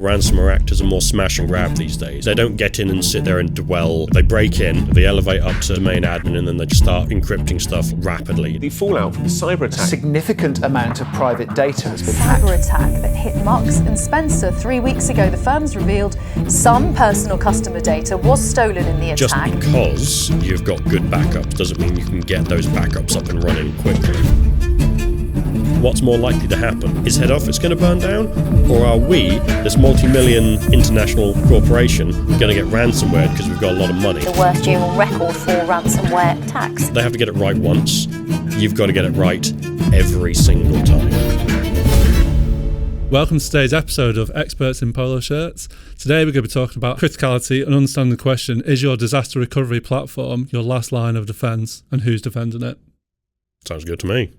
Ransomware actors are more smash and grab these days. They don't get in and sit there and dwell. They break in, they elevate up to domain admin, and then they just start encrypting stuff rapidly. The fallout from the cyber attack. A significant amount of private data has been hacked. Cyber attack that hit Marks and Spencer 3 weeks ago. The firms revealed some personal customer data was stolen in the Just attack. because you've got good backups doesn't mean you can get those backups up and running quickly. What's more likely to happen? Is head office going to burn down? Or are we, this multi-million international corporation, going to get ransomware because we've got a lot of money? The worst year on record for ransomware attacks. They have to get it right once. You've got to get it right every single time. Welcome to today's episode of Experts in Polo Shirts. Today we're going to be talking about criticality and understanding the question, is your disaster recovery platform your last line of defence and who's defending it? Sounds good to me.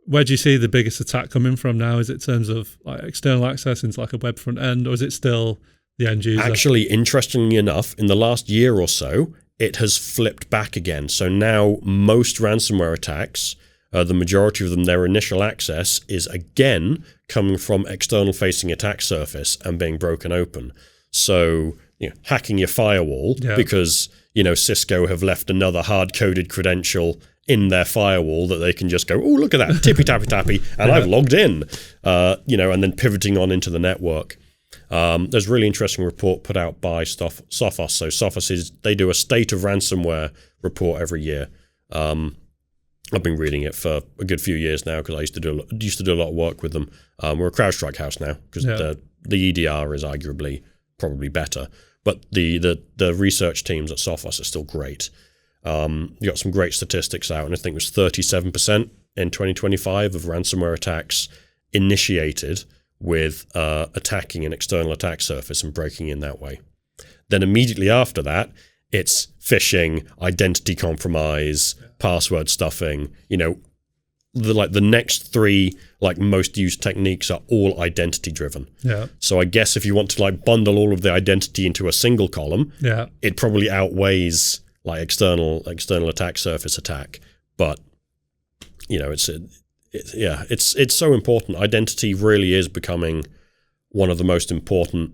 Where do you see the biggest attack coming from now? Is it in terms of like external access into like a web front end, or is it still the end user? Actually, interestingly enough, in the last year or so, it has flipped back again. So now most ransomware attacks, the majority of them, their initial access is again coming from external facing attack surface and being broken open. So, hacking your firewall because, Cisco have left another hard-coded credential in their firewall that they can just go, oh, look at that, tippy-tappy-tappy, and I've logged in, and then pivoting on into the network. There's a really interesting report put out by Sophos. So Sophos they do a state of ransomware report every year. I've been reading it for a good few years now because I used to do a lot of work with them. We're a CrowdStrike house now because the EDR is arguably probably better, but the research teams at Sophos are still great. You got some great statistics out, and I think it was 37% in 2025 of ransomware attacks initiated with attacking an external attack surface and breaking in that way. Then immediately after that, it's phishing, identity compromise, password stuffing. The next three most used techniques are all identity driven. Yeah. So I guess if you want to bundle all of the identity into a single column, it probably outweighs external attack surface attack, but it's so important. Identity really is becoming one of the most important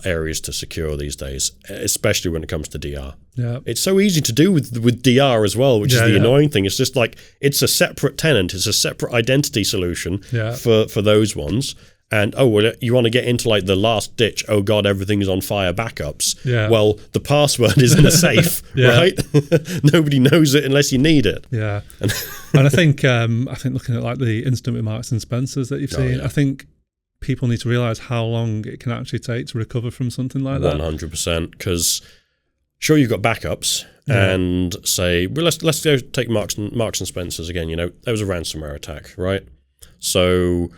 areas to secure these days, especially when it comes to DR. Yeah, it's so easy to do with DR as well, which is the annoying thing. It's just it's a separate tenant, it's a separate identity solution for those ones. And you want to get into the last ditch, oh god, everything's on fire backups. Yeah. Well, the password is in a safe, right? Nobody knows it unless you need it. Yeah. And I think looking at the incident with Marks and Spencers that you've seen, I think people need to realise how long it can actually take to recover from something like that. 100%, because sure, you've got backups, and say, well, let's go take Marks and Spencers again. There was a ransomware attack, right? So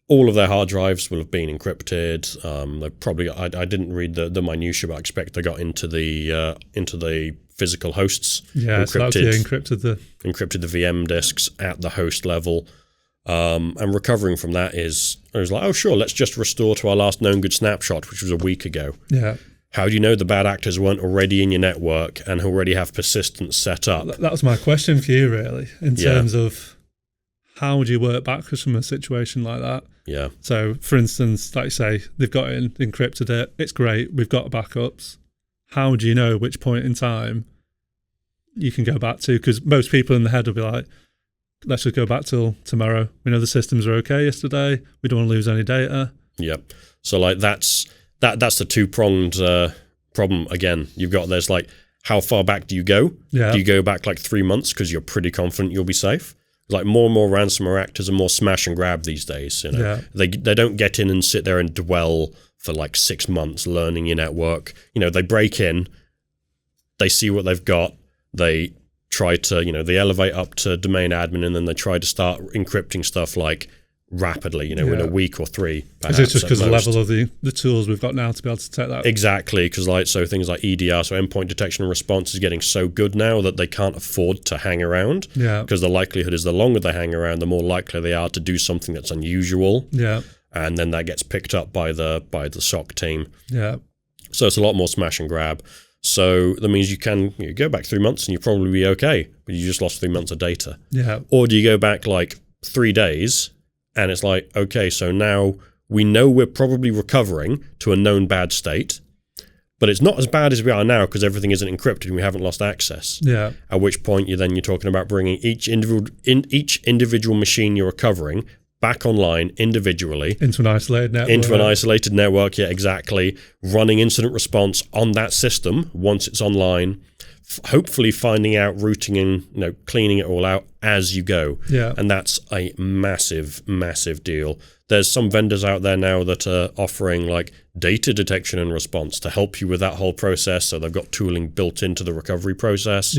all of their hard drives will have been encrypted. They probably, I didn't read the minutiae, but I expect they got into the physical hosts. Yeah, encrypted the VM disks at the host level. And recovering from that I was like, oh sure, let's just restore to our last known good snapshot, which was a week ago. Yeah. How do you know the bad actors weren't already in your network and already have persistence set up? That was my question for you, really, in terms of how would you work backwards from a situation like that? Yeah. So, for instance, like you say, they've got it encrypted it. It's great. We've got backups. How do you know which point in time you can go back to? Because most people in the head will be like, let's just go back till tomorrow. We know the systems are okay yesterday. We don't want to lose any data. Yep. So that's the two-pronged problem again. There's how far back do you go? Yeah. Do you go back 3 months because you're pretty confident you'll be safe? More and more ransomware actors are more smash and grab these days. They don't get in and sit there and dwell for 6 months learning your network. They break in, they see what they've got, they try to, they elevate up to domain admin, and then they try to start encrypting stuff rapidly, in a week or three. Is it just because of the level of the tools we've got now to be able to detect that? Exactly, because things like EDR, so endpoint detection and response, is getting so good now that they can't afford to hang around. Yeah. Because the likelihood is the longer they hang around, the more likely they are to do something that's unusual. Yeah. And then that gets picked up by the SOC team. Yeah. So it's a lot more smash and grab. So that means you can go back 3 months and you'll probably be okay, but you just lost 3 months of data. Yeah. Or do you go back 3 days and it's okay, so now We know we're probably recovering to a known bad state, but it's not as bad as we are now because everything isn't encrypted and we haven't lost access. Yeah. At which point you're talking about bringing each individual machine you're recovering back online individually. Into an isolated network. Yeah, exactly. Running incident response on that system once it's online. Hopefully finding out routing and cleaning it all out as you go. Yeah. And that's a massive, massive deal. There's some vendors out there now that are offering like data detection and response to help you with that whole process. So they've got tooling built into the recovery process,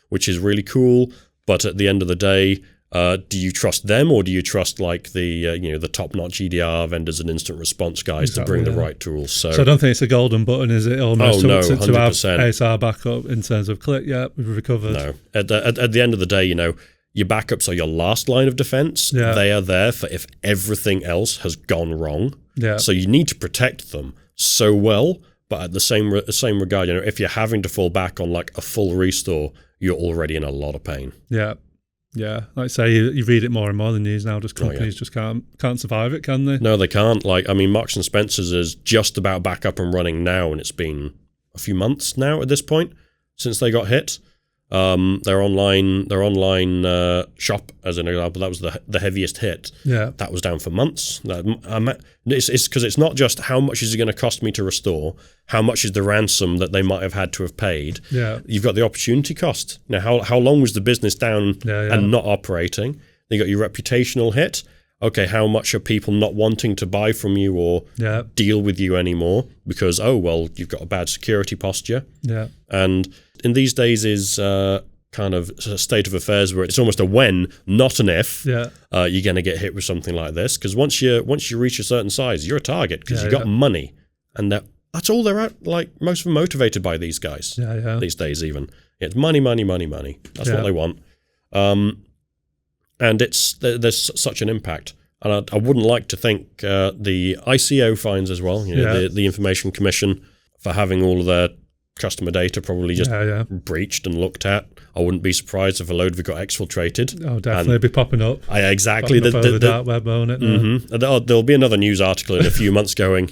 which is really cool. But at the end of the day, do you trust them, or do you trust like the top-notch EDR vendors and instant response guys to bring the right tools? So I don't think it's a golden button, is it? Almost to have 100%. ASR backup in terms of click. Yeah, we've recovered. No, at the end of the day, your backups are your last line of defense. Yeah. They are there for if everything else has gone wrong. Yeah. So you need to protect them so well. But at the same regard, if you're having to fall back on like a full restore, you're already in a lot of pain. Yeah. Yeah, like I say, you read it more and more in the news now. Just companies just can't survive it, can they? No, they can't. Marks and Spencer's is just about back up and running now, and it's been a few months now at this point since they got hit. Their online shop, as an example, that was the heaviest hit. Yeah, that was down for months. It's because it's not just how much is it going to cost me to restore, how much is the ransom that they might have had to have paid. Yeah, you've got the opportunity cost. Now, how long was the business down and not operating? Then you got your reputational hit. Okay, how much are people not wanting to buy from you or deal with you anymore because you've got a bad security posture. Yeah, and in these days is kind of a state of affairs where it's almost a when, not an if. Yeah, you're going to get hit with something like this because once you reach a certain size, you're a target because you've got money, and that's all they're at. Like most of them motivated by these guys. These days, even it's money. That's what they want. And there's such an impact. And I wouldn't like to think the ICO fines as well, the Information Commission, for having all of their customer data probably just breached and looked at. I wouldn't be surprised if a load of it got exfiltrated. Oh, definitely be popping up. Exactly. The dark web, won't it? Mm-hmm. There'll be another news article in a few months going,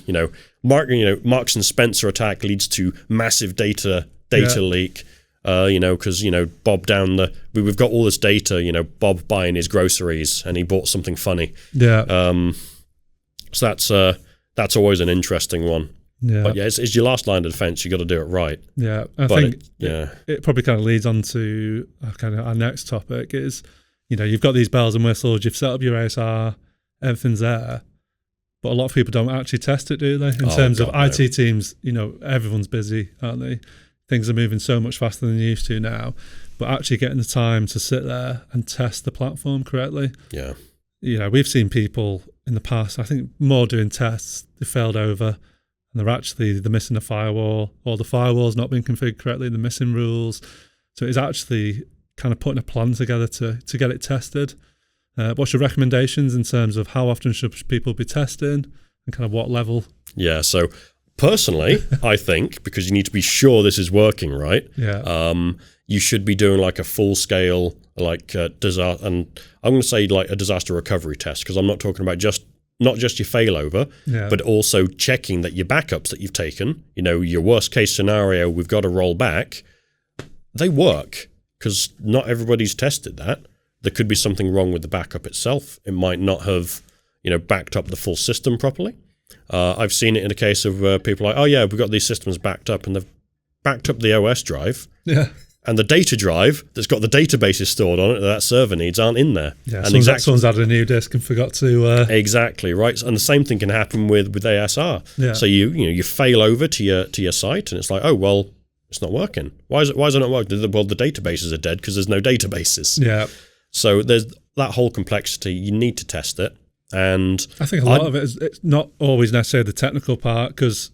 Marks and Spencer attack leads to massive data leak. Because Bob we've got all this data. Bob buying his groceries and he bought something funny. Yeah. So that's always an interesting one. Yeah. But it's your last line of defense. You got to do it right. Yeah. I think it probably kind of leads on to kind of our next topic is, you've got these bells and whistles. You've set up your ASR, everything's there, but a lot of people don't actually test it, do they? In terms of IT teams, everyone's busy, aren't they? Things are moving so much faster than they used to now, but actually getting the time to sit there and test the platform correctly. Yeah. We've seen people in the past, I think more doing tests, they failed over and they're missing a firewall, or the firewall's not being configured correctly, they're missing rules. So it's actually kind of putting a plan together to get it tested. What's your recommendations in terms of how often should people be testing and kind of what level? Yeah, so personally, I think, because you need to be sure this is working right, you should be doing like a full-scale disaster, and I'm going to say like a disaster recovery test, because I'm not talking about not just your failover, but also checking that your backups that you've taken, your worst-case scenario, we've got to roll back, they work, because not everybody's tested that. There could be something wrong with the backup itself. It might not have, backed up the full system properly. I've seen it in a case of people like, we've got these systems backed up, and they've backed up the OS drive. Yeah. And the data drive that's got the databases stored on it that server needs aren't in there. Yeah, and someone's added a new disk and forgot to... Exactly, right. And the same thing can happen with ASR. Yeah. So you fail over to your site, and it's like, it's not working. Why is it not working? Well, the databases are dead because there's no databases. Yeah. So there's that whole complexity. You need to test it. And I think a lot of it is, it's not always necessarily the technical part, because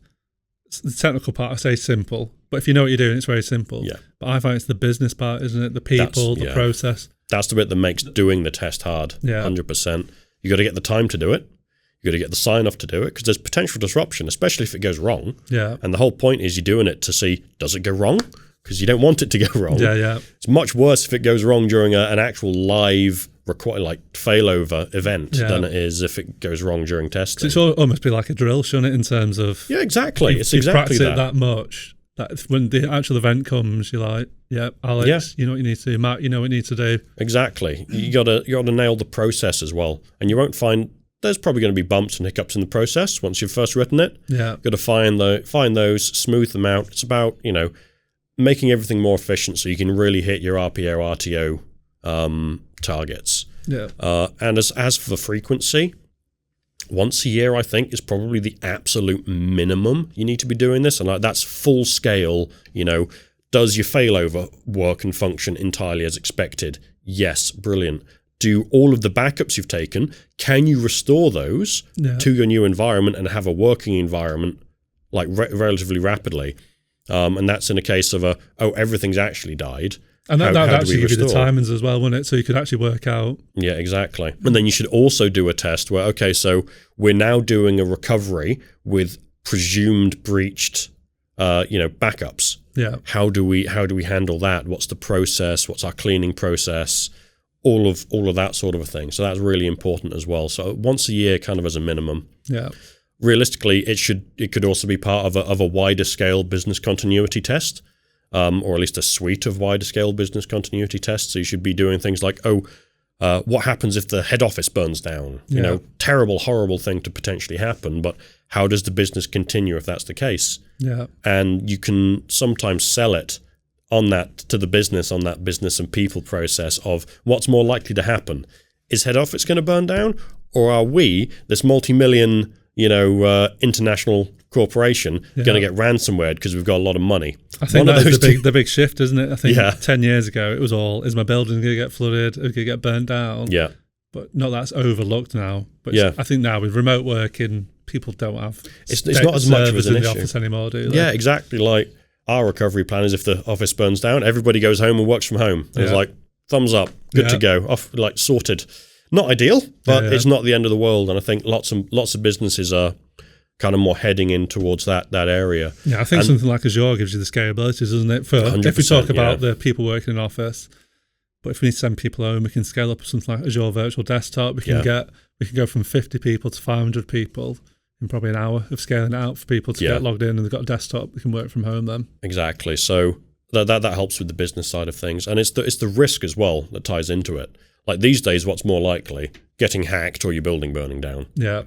the technical part, I say simple, but if you know what you're doing, it's very simple. Yeah. But I find it's the business part, isn't it? The people, the process. That's the bit that makes doing the test hard. Yeah. 100%. You got to get the time to do it. You got to get the sign off to do it, because there's potential disruption, especially if it goes wrong. Yeah. And the whole point is you're doing it to see, does it go wrong? Because you don't want it to go wrong. Yeah. It's much worse if it goes wrong during an actual live failover event than it is if it goes wrong during testing. It's almost be like a drill, shouldn't it? In terms of exactly. It's you exactly practice it that much that when the actual event comes, you're like, Alex, you know what you need to do. Matt, you know what you need to do. Exactly. You gotta nail the process as well, and you won't find. There's probably going to be bumps and hiccups in the process once you've first written it. Yeah. Got to find those, smooth them out. It's about, making everything more efficient so you can really hit your RPO, RTO targets. Yeah. And as for the frequency, once a year, I think, is probably the absolute minimum you need to be doing this. And that's full scale, does your failover work and function entirely as expected? Yes, brilliant. Do all of the backups you've taken, can you restore those to your new environment and have a working environment like relatively rapidly? And that's in a case of everything's actually died. And that would actually give you the timings as well, wouldn't it? So you could actually work out. Yeah, exactly. And then you should also do a test where, so we're now doing a recovery with presumed breached, backups. Yeah. How do we handle that? What's the process? What's our cleaning process? All of that sort of a thing. So that's really important as well. So once a year, kind of as a minimum. Yeah. Realistically, it could also be part of a wider scale business continuity test, or at least a suite of wider scale business continuity tests. So you should be doing things like, what happens if the head office burns down? Terrible, horrible thing to potentially happen. But how does the business continue if that's the case? Yeah. And you can sometimes sell it on that to the business, on that business and people process of what's more likely to happen. Is head office going to burn down, or are we, this multi-million, international corporation, going to get ransomware because we've got a lot of money? I think that's the big shift, isn't it? I think 10 years ago it was all, is my building going to get flooded? Is it going to get burnt down? Yeah. But not that's overlooked now. But I think now with remote working, people don't have it's not as much of an in issue the office anymore, do they? Yeah, exactly. Like our recovery plan is if the office burns down, everybody goes home and works from home. It's like, thumbs up, good to go, off, like sorted. Not ideal, but it's not the end of the world. And I think lots of businesses are kind of more heading in towards that area. Yeah, I think something like Azure gives you the scalabilities, doesn't it? If we talk about the people working in office, but if we need to send people home, we can scale up something like Azure Virtual Desktop. We can go from 50 people to 500 people in probably an hour of scaling it out for people to get logged in, and they've got a desktop. We can work from home then. Exactly. So that helps with the business side of things, and it's the risk as well that ties into it. Like these days, what's more likely? Getting hacked or your building burning down? Yeah.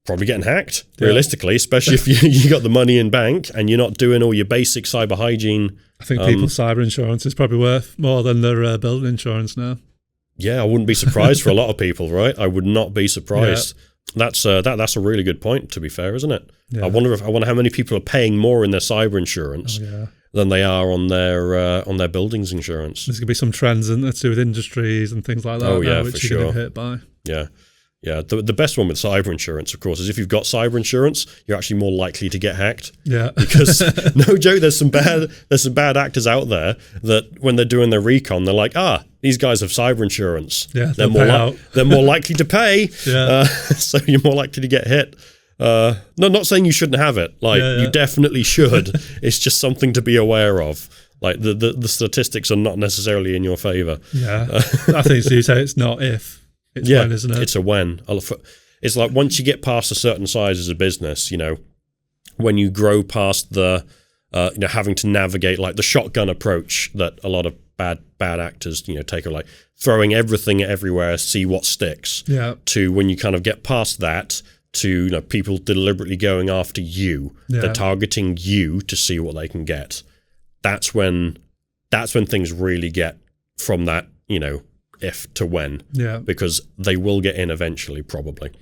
Probably getting hacked, realistically, especially if you got the money in bank and you're not doing all your basic cyber hygiene. I think people's cyber insurance is probably worth more than their building insurance now. Yeah, I wouldn't be surprised for a lot of people, right? I would not be surprised. Yeah. That's a really good point, to be fair, isn't it? Yeah. I wonder how many people are paying more in their cyber insurance than they are on their buildings insurance. There's going to be some trends to do with industries and things like that which you're going to get hit by. Yeah. Yeah, the best one with cyber insurance, of course, is if you've got cyber insurance, you're actually more likely to get hacked. Yeah, because no joke, there's some bad actors out there that when they're doing their recon, they're like, these guys have cyber insurance. Yeah, they're more likely to pay. Yeah, so you're more likely to get hit. No, not saying you shouldn't have it. You definitely should. It's just something to be aware of. Like the statistics are not necessarily in your favor. Yeah, I think so. You say it's not if. It's when, isn't it? It's a when. It's like once you get past a certain size as a business, when you grow past the, having to navigate like the shotgun approach that a lot of bad actors, take, like throwing everything everywhere, see what sticks. Yeah. To when you kind of get past that, to people deliberately going after you, they're targeting you to see what they can get. That's when things really get from that, if to when, because they will get in eventually, probably,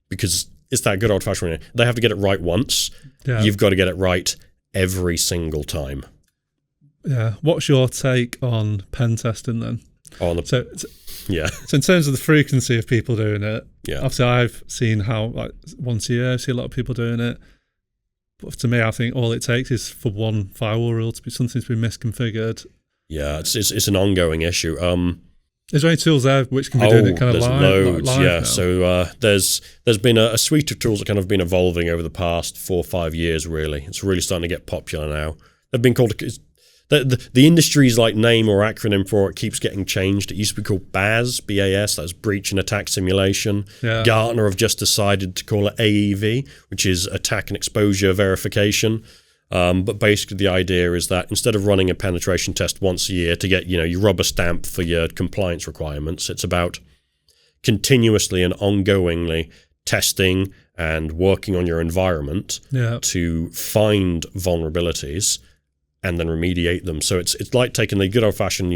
because it's that good old fashioned. They have to get it right once. Yeah. You've got to get it right every single time. Yeah. What's your take on pen testing then? So in terms of the frequency of people doing it, obviously I've seen how like once a year I see a lot of people doing it. But to me, I think all it takes is for one firewall rule to be something to be misconfigured. Yeah, it's an ongoing issue. Is there any tools there which can be doing it kind of live? Loads, live yeah. Now? So there's been a suite of tools that kind of been evolving over the past 4 or 5 years. Really, it's really starting to get popular now. They've been called The industry's like name or acronym for it keeps getting changed. It used to be called BAS, B-A-S, that's Breach and Attack Simulation. Yeah. Gartner have just decided to call it AEV, which is Attack and Exposure Verification. But basically the idea is that instead of running a penetration test once a year to get, your rubber stamp for your compliance requirements, it's about continuously and ongoingly testing and working on your environment to find vulnerabilities and then remediate them. So it's like taking the good old-fashioned,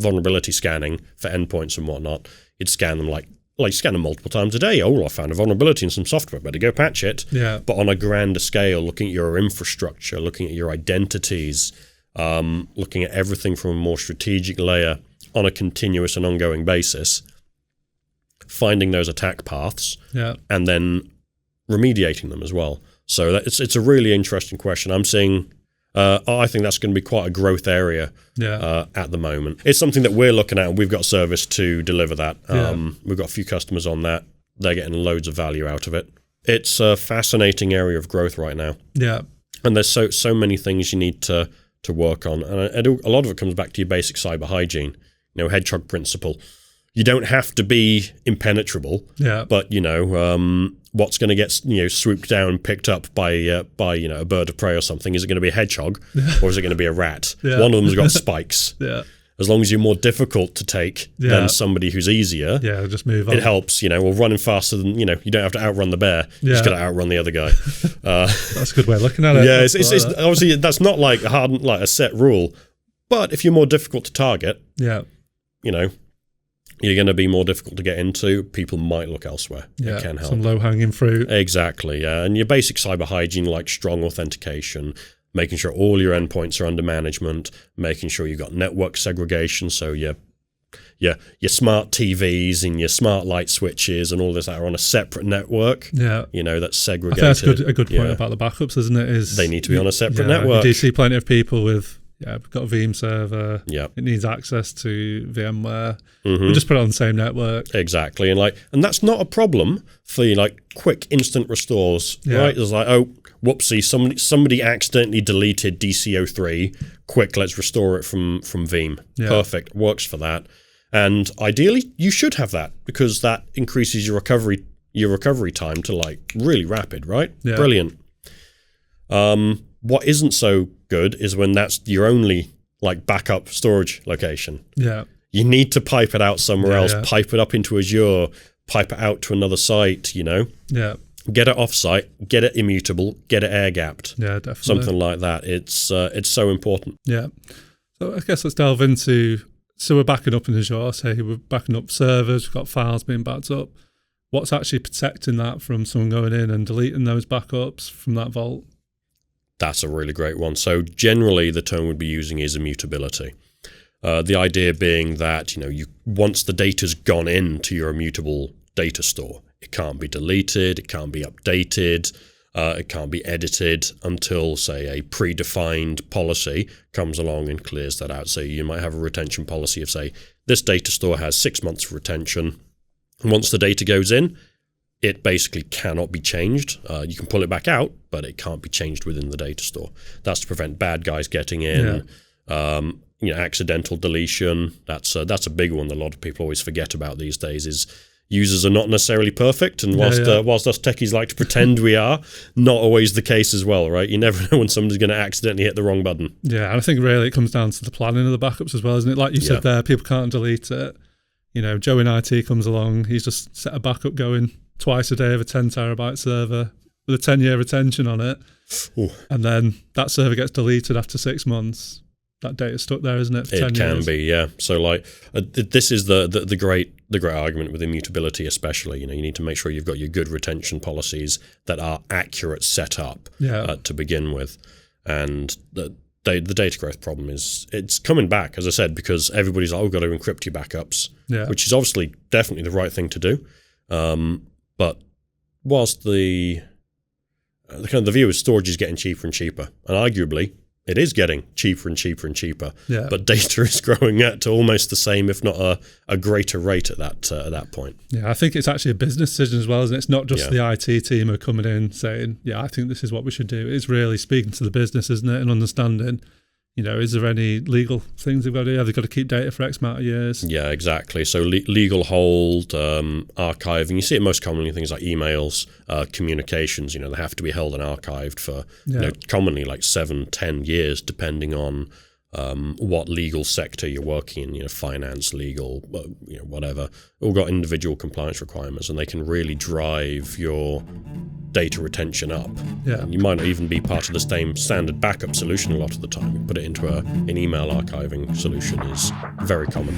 vulnerability scanning for endpoints and whatnot. You'd scan them like scan them multiple times a day. Oh, I found a vulnerability in some software. Better go patch it. Yeah. But on a grander scale, looking at your infrastructure, looking at your identities, looking at everything from a more strategic layer on a continuous and ongoing basis, finding those attack paths, and then remediating them as well. So it's a really interesting question. I'm seeing, I think that's going to be quite a growth area at the moment. It's something that we're looking at, and we've got service to deliver that. We've got a few customers on that. They're getting loads of value out of it. It's a fascinating area of growth right now. Yeah. And there's so many things you need to work on. And a lot of it comes back to your basic cyber hygiene, hedgehog principle. You don't have to be impenetrable, but what's going to get swooped down, picked up by a bird of prey or something? Is it going to be a hedgehog or is it going to be a rat? One of them's got spikes. As long as you're more difficult to take than somebody who's easier, just move on. It helps. Well, running faster than you don't have to outrun the bear. You just got to outrun the other guy. That's a good way of looking at it. Yeah, it's obviously that's not like a set rule, but if you're more difficult to target, you're going to be more difficult to get into. People might look elsewhere. It can help. Some low-hanging fruit. Exactly, yeah. And your basic cyber hygiene, like strong authentication, making sure all your endpoints are under management, making sure you've got network segregation, so your smart TVs and your smart light switches and all this are on a separate network. That's segregated. I think that's a good point about the backups, isn't it? They need to be on a separate network. You do see plenty of people with... we've got a Veeam server. It needs access to VMware. We just put it on the same network. Exactly, and that's not a problem for quick instant restores, right? There's whoopsie, somebody accidentally deleted DC03. Quick, let's restore it from Veeam. Perfect, works for that. And ideally, you should have that because that increases your recovery time to really rapid, right? Brilliant. What isn't so good is when that's your only backup storage location. You need to pipe it out somewhere else, pipe it up into Azure, pipe it out to another site, Get it off-site, get it immutable, get it air-gapped. Definitely. Something like that. It's so important. So I guess let's delve into, so we're backing up in Azure, say we're backing up servers, we've got files being backed up. What's actually protecting that from someone going in and deleting those backups from that vault? That's a really great one. So generally, the term we'd be using is immutability. The idea being that once the data's gone into your immutable data store, it can't be deleted, it can't be updated, it can't be edited until, say, a predefined policy comes along and clears that out. So you might have a retention policy of, say, this data store has 6 months of retention. And once the data goes in, it basically cannot be changed. You can pull it back out, but it can't be changed within the data store. That's to prevent bad guys getting in. Accidental deletion. That's a big one that a lot of people always forget about these days. Is users are not necessarily perfect, and whilst us techies like to pretend we are, not always the case as well, right? You never know when somebody's going to accidentally hit the wrong button. Yeah, and I think really it comes down to the planning of the backups as well, isn't it? Like you said there, people can't delete it. Joe in IT comes along, he's just set a backup going twice a day of a 10 terabyte server with a 10-year retention on it. Ooh. And then that server gets deleted after 6 months. That data's stuck there, isn't it? For 10 years. Can be, yeah. So this is the great argument with immutability, especially. You need to make sure you've got your good retention policies that are accurate set up to begin with. And the data growth problem it's coming back, as I said, because everybody's got to encrypt your backups, which is obviously definitely the right thing to do. But whilst the view is storage is getting cheaper and cheaper, and arguably it is getting cheaper and cheaper and cheaper, but data is growing at almost the same, if not a greater rate at that point. Yeah, I think it's actually a business decision as well, isn't it? It's not just the IT team are coming in saying, I think this is what we should do. It's really speaking to the business, isn't it, and understanding is there any legal things they've got to do? Have they got to keep data for X amount of years? Yeah, exactly. So legal hold, archiving. You see it most commonly in things like emails, communications. They have to be held and archived for commonly like 7-10 years, depending on what legal sector you're working in. Finance, legal, whatever. All got individual compliance requirements, and they can really drive your data retention up. Yeah. You might not even be part of the same standard backup solution a lot of the time. You put it into an email archiving solution is very common.